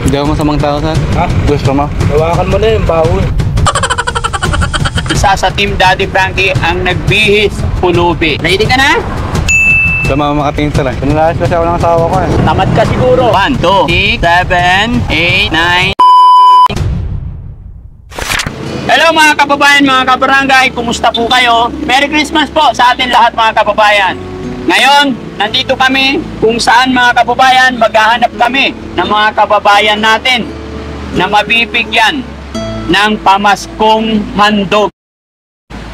Hindi ako masamang tao, sir. Ha? Gusto mo? Hawakan mo na yung bawon. Isa sa Team Daddy Frankie ang nagbihis pulubi. Ready ka na? Tama makatingin sir. Pinalayas kasi ako ng asawa ko eh. Tamad ka siguro. 1, 2, 6, 7, 8, 9. Hello mga kababayan, mga kabarangay, kumusta po kayo? Merry Christmas po sa atin lahat mga kababayan. Ngayon, nandito kami kung saan mga kababayan, maghahanap kami ng mga kababayan natin na mabibigyan ng pamaskong handog.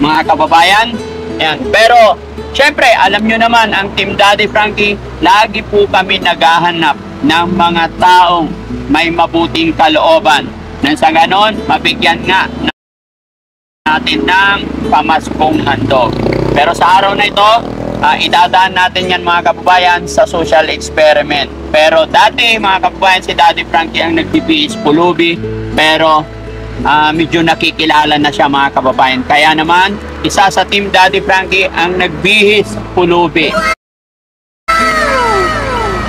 Mga kababayan, yan. Pero, syempre, alam nyo naman, ang Team Daddy Frankie, lagi po kami naghahanap ng mga taong may mabuting kalooban. Nang sa ganon, mabigyan nga natin ng pamaskong handog. Pero sa araw na ito, idadaan natin yan mga kababayan sa social experiment. Pero dati mga kababayan, si Daddy Frankie ang nagbibihis pulubi, pero medyo nakikilala na siya mga kababayan. Kaya naman, isa sa Team Daddy Frankie ang nagbihis pulubi.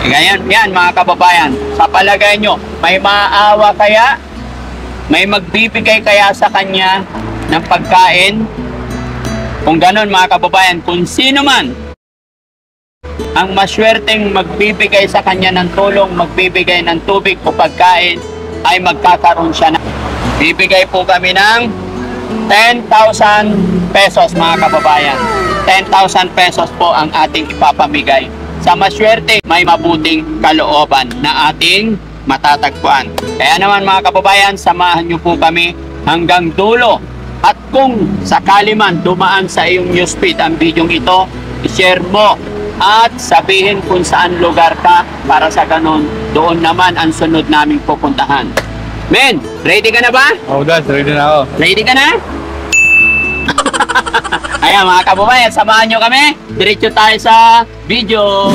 Ganyan yan mga kababayan. Sa palagay nyo, may maawa kaya? May magbibigay kaya sa kanya ng pagkain? Kung ganon mga kababayan, kung sino man ang maswerteng magbibigay sa kanya ng tulong, magbibigay ng tubig o pagkain, ay magkakaroon siya na. Bibigay po kami ng 10,000 pesos mga kababayan. 10,000 pesos po ang ating ipapamigay sa maswerte may mabuting kalooban na ating matatagpuan. Kaya naman mga kababayan, samahan niyo po kami hanggang dulo. At kung sakali man dumaan sa iyong newsfeed ang video ito, i-share mo at sabihin kung saan lugar ka para sa ganun, doon naman ang sunod naming pupuntahan. Men, ready ka na ba? Oh, Dad, ready na ako. Ready ka na? Ayan mga kababayan, samahan nyo kami. Diretso tayo sa video.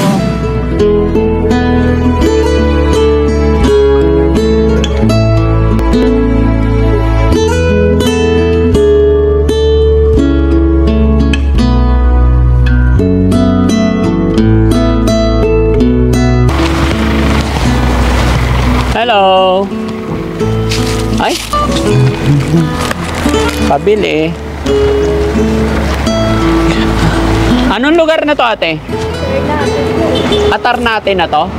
Hello. Ay. Pabili. Anong lugar na to, ate? Ternate na to?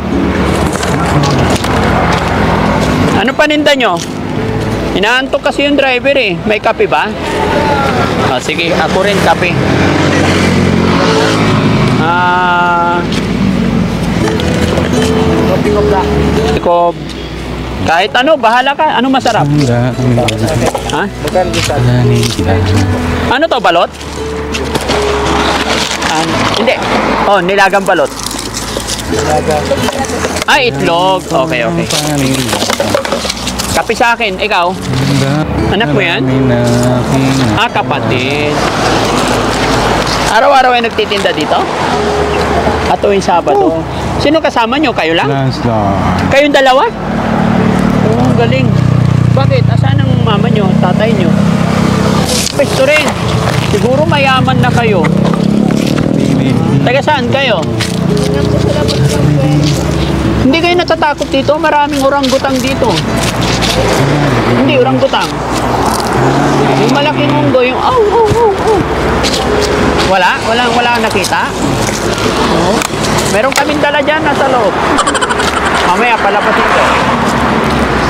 Ano paninda nyo? Inaantok kasi yung driver eh. May kape ba? Oh, sige, ako rin kape. Iko, kahit ano, bahala ka. Ano masarap? Ha? Ano to, balot? Hindi. Oh, nilagang balot. Ay, itlog. Okay, okay. Kape sa akin. Ikaw? Anak mo yan? Kapatid. Araw-araw ay nagtitinda dito? At tuwing Sabado. Sino kasama nyo? Kayo lang? Kayong dalawa? Oh, galing. Bakit? Asan ang mama nyo? Tatay nyo? Pesto rin. Siguro mayaman na kayo. Taga saan kayo? Hindi kayo natatakot dito? Maraming orangutang dito. Hindi, orangutang. Yung malaking unggo, yung Wala? Wala nakita? Oo. Meron kaming dala dyan, nasa loob. Mamaya, palapasin ko.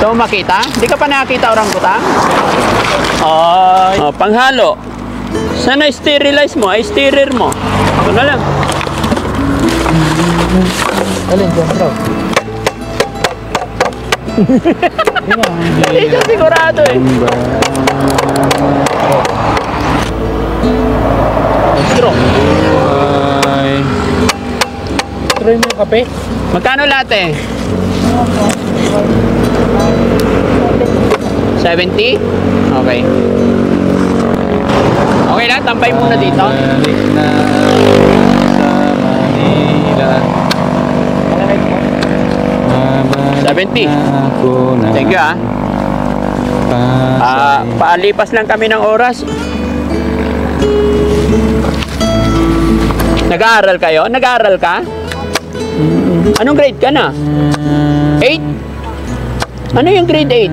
So, makita? Hindi ka pa nakakita orangutang? Panghalo. Sana sterilize mo, ay sterir mo. Ito na lang. Alin, dyan, bro. Hindi ka sigurado eh. Straw. Try mo yung kape? Magkano lahat eh? 70? Okay. Okay na, tampay muna dito. Balik na sa Manila. 70. Thank you ah. Paalipas lang kami ng oras. Nag-aaral kayo? Nag-aaral ka? Anong grade ka na? 8? Ano yung grade 8?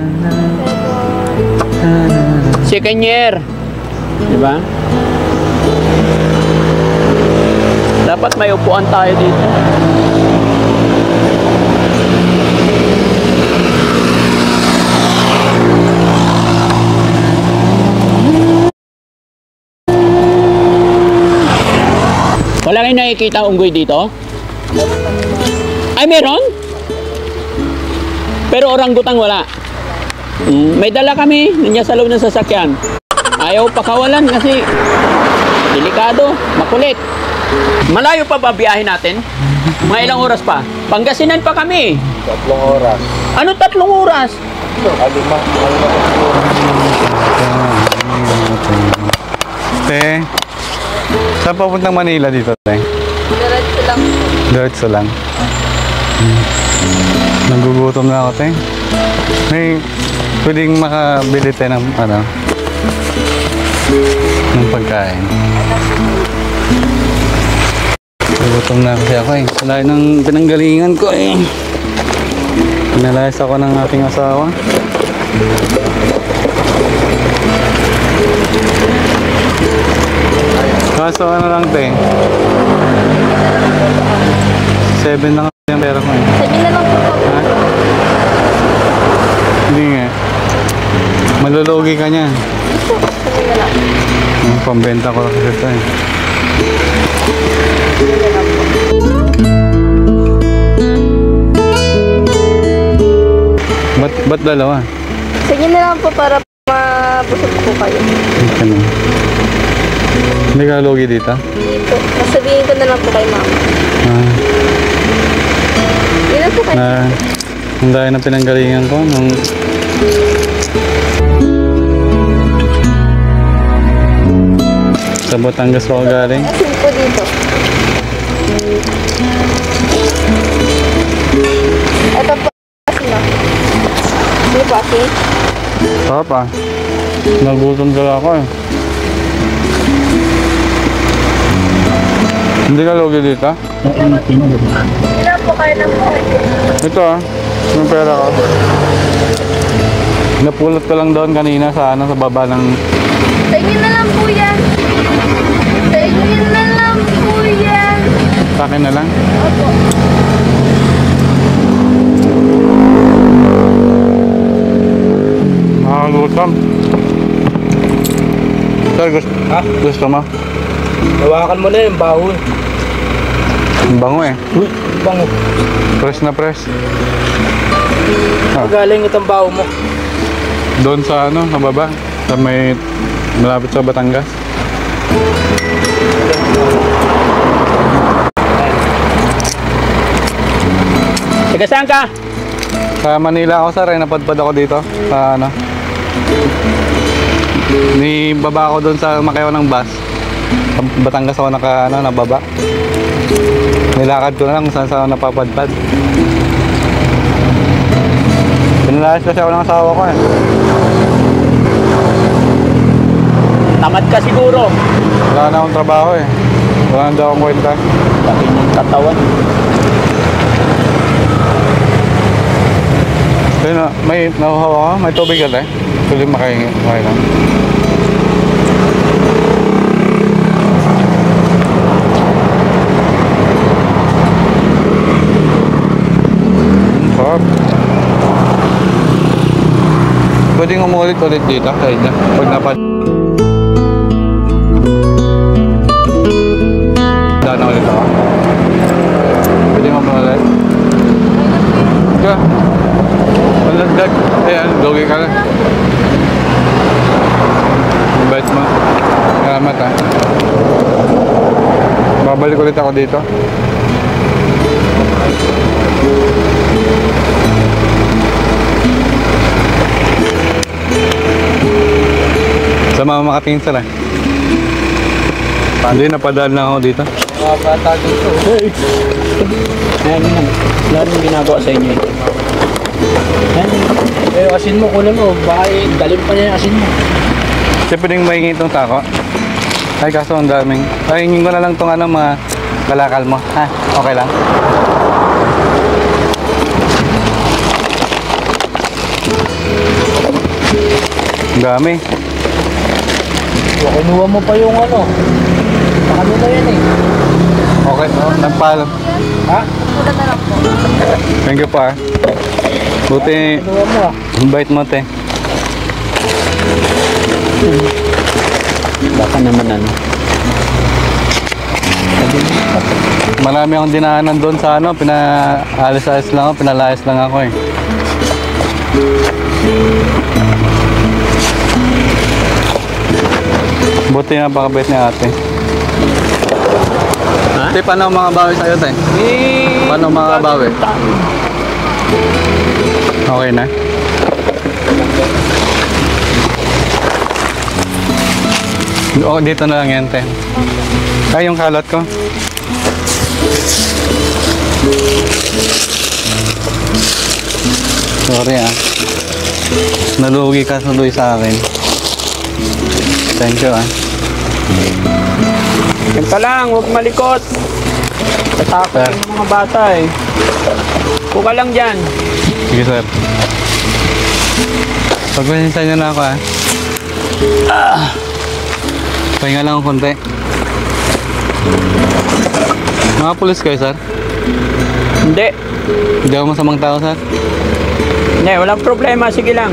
Second year. Diba? Dapat may upuan tayo dito. Wala kayong nakikita unggoy dito? Ay, meron? Pero orangutang wala. May dala kami, nandiyan sa loob ng sasakyan. Ayaw pakawalan kasi delikado, makulit. Malayo pa ba biyahe natin? Mga ilang oras pa? Pangasinan pa kami. 3 oras. Ano 3 oras? Te, saan papuntang Manila dito, te? Diretso lang. Diretso lang. Nagugutom na ako, te. May pwedeng makabili tayo ng ng pagkain. Nagugutom na kasi ako eh. Lahat ng pinanggalingan ko eh. Pinalayas ako ng aking asawa. Kaso ano lang, te? 7 lang yung pera ko eh. Sabi na lang po. Ha? Hindi nga. Malulugi ka niyan. Sabi na lang. Pambenta ko lang kasi ito eh. Ba't dalawa? Sige na lang po para mabusog po kayo. Ito na. Hindi ka lugi dito? Dito. Masabihin ko na lang po kay mama. Yun na po kayo. Ang dahil na pinanggalingan ko nung sa Batangas ako galing. Asin po dito. Ito po asin na. Hindi po asin. Papa, nagutom talaga ako eh. Hindi ka lugi dito? Hindi na po kayo ng Ito yung pera ko. Napulot ko lang doon kanina sa baba ng... Sa inyo na lang po yan. Sa inyo na lang po yan. Sa akin na lang. Opo. Nakakagutom. Sir, gusto mo? Hawakan mo na yung baho. Ang bango eh. Uy, bango. Press na press. Magaling itong baho mo. Doon sa sa baba. Sa may malapit sa Batangas. Taga saan ka? Sa Manila ako sir, napadpad ako dito. Sa Nibaba ako doon sa Macao ng bus. Sa Batangas ako nababa. Nilakad ko na lang kung saan sa napapadpad. Pinalayas kasi ako ng asawa ko eh. Tamad ka siguro. Wala na akong trabaho eh. Wala na daw akong kwenta. Laki ng katawan. Kaya may nahuhawa ako, may tubig ka eh. Tuloy makahingi lang. Sarap. Pwedeng umulit-ulit dito sa inyo. Pag napad... Daan ulit ako. Pwedeng umulit. Ika. Malagdag. Ayan, logi ka na. Invite mo. Salamat ha. Babalik ulit ako dito. Sa mga makapinsa lang. Hindi, napadaan lang ako dito. Mga bata dito. Ayan yun. Wala rin ginagawa sa inyo. Ayan. Eh, yung asin mo, kunin mo. Baka dalim pa niya yung asin mo. Kasi pwedeng mahingi itong tako. Ay, kaso ang daming. Ay, hingin ko na lang itong mga kalakal mo. Ha? Okay lang? Ang dami. Kinuha mo pa yung ano. Sa kanila yan eh. Okay, nagpaalam. Ha? Wala na lang po. Thank you pa. Buti, Kinuha mo ah. invite mo te. Baka naman ano. Marami akong dinaanan doon sa ano, pinaalis-alis lang ako, pinalayas lang ako eh. Buti napakabait ni ate. Ha? Te, paano mga bawi sa'yo te? Paano mga bawi? Okay na? Oo, dito na lang yan te. Ay, yung kalat ko. Sorry ah. Nalugi ka tuloy sa akin. Thank you ah. Yan ka lang, huwag malikot. Tatakot Sir. yung mga bata eh. Kuka lang dyan. Sige sir. Pagpasensya niyo na ako ah. Pahinga lang ako konti. Mga pulis kayo sir? Hindi. Hindi ako masamang tao sir? Hindi, walang problema. Sige lang.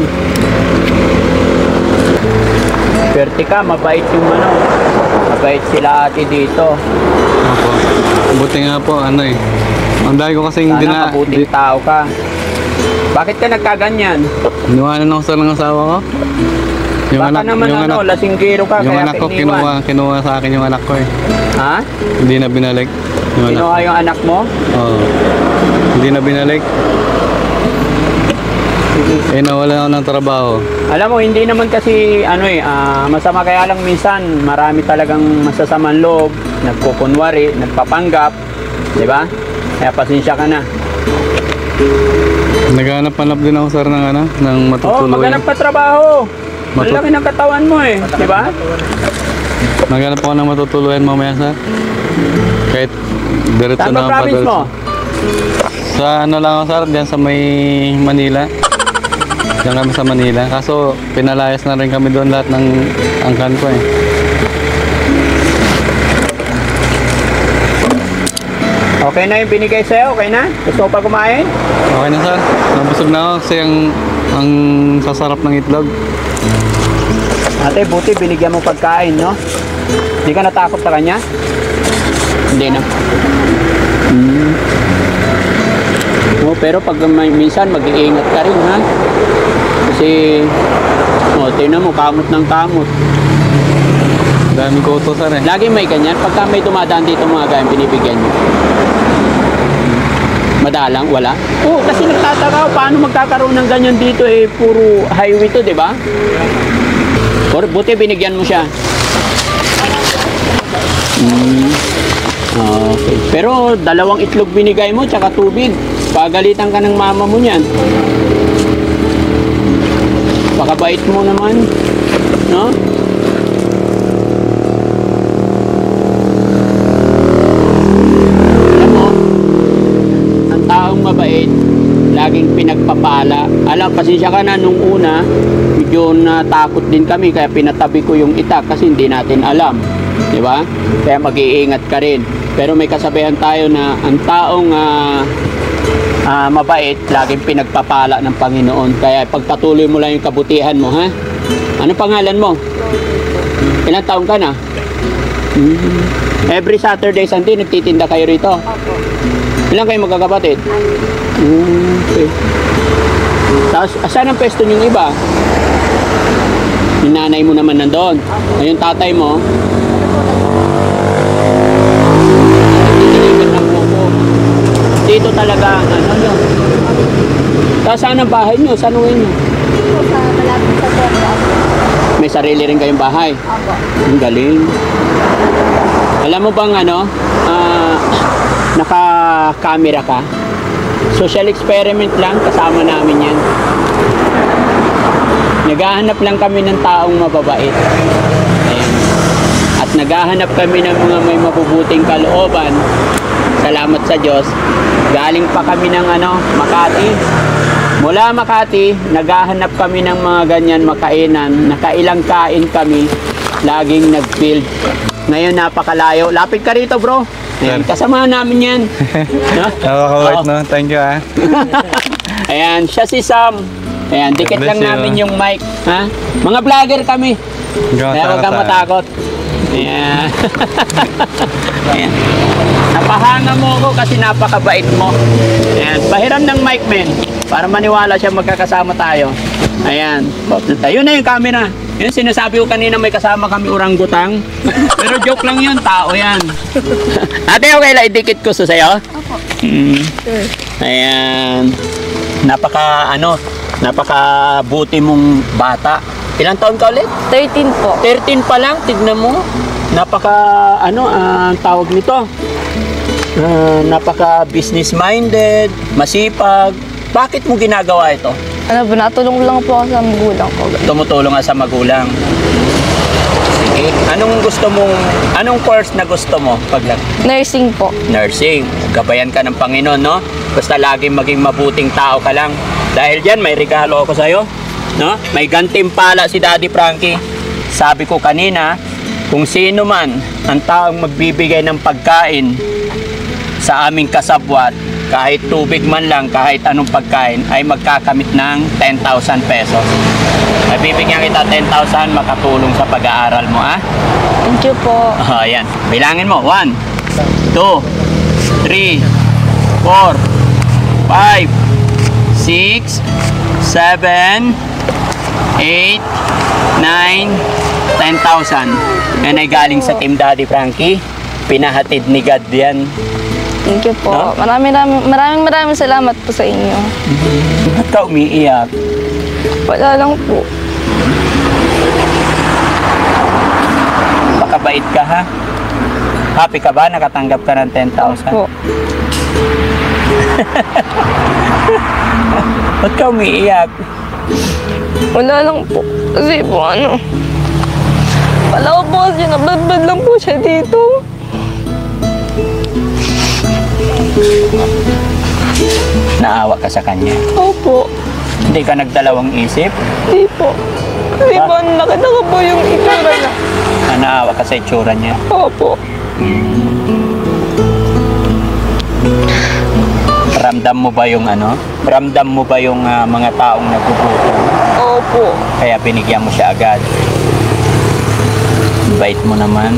Swerte ka, mabait yung ano. Mabait sila ate dito. Opo. Buti nga po ano eh. Ang dami ko kasing Sana mabuting tao ka. Bakit ka nagkaganyan? Iniwanan ako sir ng asawa ko. Baka naman yung ano, lasinggero ka yung kaya anak ko, iniwan. kinuha sa akin yung anak ko eh. Ha? Hindi na binalik. Yung anak Kinuha yung anak mo? Oo. Hindi na binalik. Eh, nawala ako ng trabaho. Alam mo, hindi naman kasi ano eh, masama kaya lang minsan marami talagang masasamang loob, nagkukunwari, nagpapanggap, di ba? Kaya pasensya ka na. Naghanap-hanap din ako sir ng ano, ng Oo, matutuloy. maghanap ka trabaho. Ang laki ng katawan mo eh, di ba? Naghanap ako ng matutuluyan mamaya sir. Kahit diretso Saan na ba ako province mo? Sa ano lang ako sir, diyan sa may Manila. Diyan kami sa Manila. Kaso pinalayas na rin kami doon lahat ng angkan ko eh. Okay na yung binigay sa'yo? Okay na? Gusto mo pa kumain? Okay na sir. Nabusog na ako kasi ang sasarap ng itlog. Ate, buti binigyan mo pagkain, no? Hindi ka natakot sa kanya? Hindi na. No, pero pag minsan mag-iingat ka rin, ha? Kasi, tingnan mo, kamot ng kamot. Dami ko ito sir eh. Lagi may ganyan. Pagka may dumadaan dito mga ganyan, binibigyan nyo. Madalang, wala? Oo, kasi nagtataka ako, paano magkakaroon ng ganyan dito eh, puro highway to, di ba? Or buti binigyan mo siya. Okay. Pero dalawang itlog binigay mo, tsaka tubig. Pagalitan ka ng mama mo niyan. Pakabait mo naman. No? Alam mo, ang taong mabait, laging pinagpapala. Alam, pasensya ka na nung una, medyo natakot din kami kaya pinatabi ko yung itak kasi hindi natin alam. Di ba? Kaya mag-iingat ka rin. Pero may kasabihan tayo na ang taong mabait, laging pinagpapala ng Panginoon. Kaya pagpatuloy mo lang yung kabutihan mo, ha? Ano pangalan mo? Ilang taon ka na? Every Saturday, Sunday, nagtitinda kayo rito? Ilang kayo magkakapatid? Okay. Tapos, saan ang pwesto niyong iba? Yung nanay mo naman nandoon. Yung tatay mo, nagtitiligan ng buko. Dito talaga, ano yun? Tapos saan ang bahay niyo? Saan uwi niyo? Dito sa malapit sa Puerto. May sarili rin kayong bahay. Opo. Ang galing. Alam mo bang ano, naka-camera ka? Social experiment lang, kasama namin yan. Naghahanap lang kami ng taong mababait. Ayan. At naghahanap kami ng mga may mabubuting kalooban. Salamat sa Diyos. Galing pa kami ng Makati. Mula Makati, naghahanap kami ng mga ganyan makainan. Nakailang kain kami, laging nag-build. Ngayon napakalayo. Lapit ka rito, bro. Ayan, kasama namin yan. No? Nakakawait, no? Thank you, ah. Ayan, siya si Sam. Ayan, dikit God bless lang you. namin yung mic. Ha? Mga vlogger kami. Kaya huwag kang matakot. Ayan. Ayan. Napahanga mo ako kasi napakabait mo. Ayan. Pahiram ng mic, men. Para maniwala siya magkakasama tayo. Ayan. Ayun na yung camera. Yun sinasabi ko kanina may kasama kami orangutang. Pero joke lang yun. Tao yan. Ate, okay lang idikit ko sa sayo? Opo. Ayan. Napaka-buti mong bata. Ilang taon ka ulit? 13 po. 13 pa lang, tignan mo. Tawag nito. Napaka business minded, masipag. Bakit mo ginagawa ito? Ano po, natulong lang po ako sa magulang ko. Tumutulong ka sa magulang. Sige. Anong course na gusto mo paglaki? Nursing po. Nursing. Gabayan ka ng Panginoon, no? Basta laging maging mabuting tao ka lang. Dahil diyan, may regalo ako sa'yo. No? May gantimpala si Daddy Frankie. Sabi ko kanina, kung sino man ang taong magbibigay ng pagkain sa aming kasabwat, kahit tubig man lang, kahit anong pagkain, ay magkakamit ng 10,000 pesos. Nabibigyan kita 10,000, makatulong sa pag-aaral mo, ah? Thank you po. Ayan. Bilangin mo. 1, 2, 3, 4, 5, 6, 7, 8, 9, 10,000. Yan ay galing sa Team Daddy Frankie. Pinahatid ni God yan. Thank you po. No? Maraming salamat po sa inyo. Ba't ka umiiyak? Wala lang po. Makabait ka, ha? Happy ka ba? Nakatanggap ka ng 10,000? Po. Ba't ka umiiyak? Wala lang po. Kasi po wala ko po kasi nabadbad lang po siya dito. Naawa ka sa kanya. Opo. Hindi ka nagdalawang isip? Hindi po. Kasi po, nakita ko po yung itsura niya. Naawa ka sa itsura niya? Opo. Ramdam mo ba yung Ramdam mo ba yung mga taong nagugutom? Opo. Kaya binigyan mo siya agad. Bait mo naman.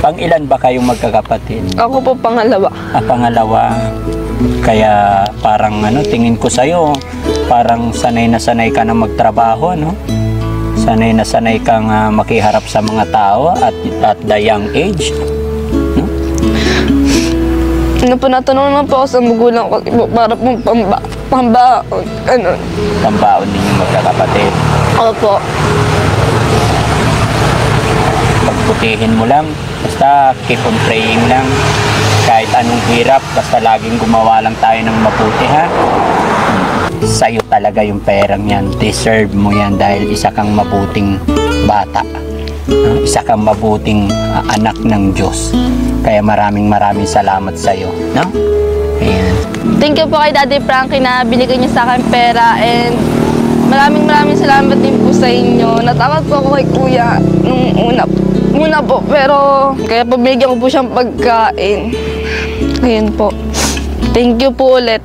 Pang-ilan ba kayong magkakapatid? Ako po pangalawa. Pangalawa. Kaya parang tingin ko sa'yo, parang sanay na sanay ka na magtrabaho, no? Sanay na sanay kang makiharap sa mga tao at the young age. No? Natanong naman po ako sa magulang ko para pong pambaon. Pambaon ninyong magkakapatid. Opo. Pagputihin mo lang, basta keep on praying lang. Kahit anong hirap, basta laging gumawa lang tayo ng mabuti, ha? Sa'yo talaga yung perang yan. Deserve mo yan dahil isa kang mabuting bata. Isa kang mabuting anak ng Diyos. Kaya maraming salamat sa'yo, no? Ayan. Thank you po kay Daddy Frankie na binigay niyo sa akin pera, and maraming salamat din po sa inyo. Natakot po ako kay Kuya nung una po, pero kaya pabigyan ko po siyang pagkain. Ayun po. Thank you po ulit.